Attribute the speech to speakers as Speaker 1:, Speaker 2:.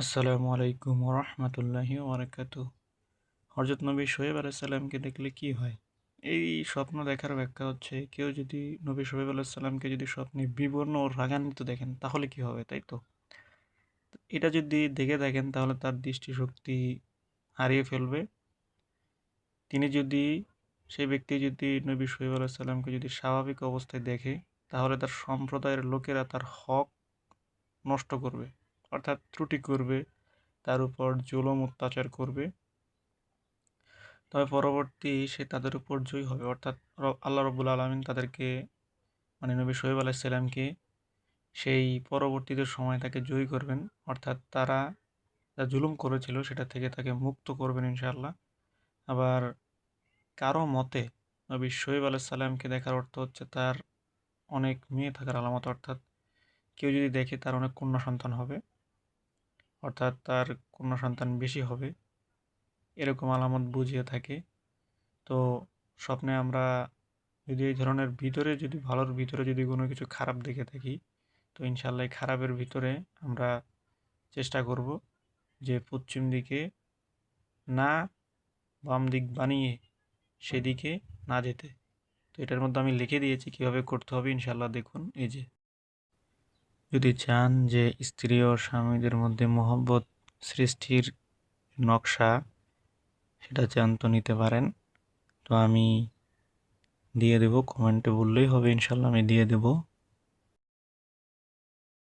Speaker 1: আসসালামু আলাইকুম ওরহমতুল্লাহি ওবরাকাতুহ। হযরত নবী শোয়েব আলাইহিস সালামকে দেখলে কি হয়? এই স্বপ্ন দেখার ব্যাখ্যা হচ্ছে, কেউ যদি নবী শোয়েব আলাইহিস সালামকে যদি স্বপ্নে বিবর্ণ ও রাগান্বিত দেখেন তাহলে কি হবে, তাই তো? এটা যদি দেখে থাকেন তাহলে তার দৃষ্টিশক্তি হারিয়ে ফেলবে। তিনি যদি সেই ব্যক্তি যদি নবী শোয়েব আলাইহিস সালামকে যদি স্বাভাবিক অবস্থায় দেখে, তাহলে তার সম্প্রদায়ের লোকেরা তার হক নষ্ট করবে, অর্থাৎ ত্রুটি করবে, তার উপর জুলুম অত্যাচার করবে। তবে পরবর্তী সে তাদের উপর জয়ী হবে, অর্থাৎ আল্লাহ রব্বুল আলামিন তাদেরকে মানে নবী শোয়েব আলাইহিস সালামকে সেই পরবর্তীতে সময় তাকে জয়ী করবেন, অর্থাৎ তারা যা জুলুম করেছিল সেটা থেকে তাকে মুক্ত করবেন ইনশাআল্লাহ। আবার কারো মতে নবী শোয়েব আলাইহিস সালামকে দেখার অর্থ হচ্ছে তার অনেক মেয়ে থাকার আলামত, অর্থাৎ কেউ যদি দেখে তার অনেক কন্যা সন্তান হবে, অর্থাৎ তার কন্যা সন্তান বেশি হবে, এরকম আলামত বুঝিয়ে থাকে। তো স্বপ্নে আমরা যদি এই ধরনের ভিতরে যদি ভালোর ভিতরে যদি কোনো কিছু খারাপ দেখে থাকি, তো ইনশাল্লাহ এই খারাপের ভিতরে আমরা চেষ্টা করব যে পশ্চিম দিকে না বাম দিক বানিয়ে সেদিকে না যেতে। তো এটার মধ্যে আমি লিখে দিয়েছি কিভাবে করতে হবে, ইনশাল্লাহ দেখুন। এই যে, যদি চান যে স্ত্রী ও স্বামীদের মধ্যে মহব্বত সৃষ্টির নকশা সেটা চান তো নিতে পারেন। তো আমি দিয়ে দেব, কমেন্টে বললেই হবে, ইনশাল্লাহ আমি দিয়ে দেব।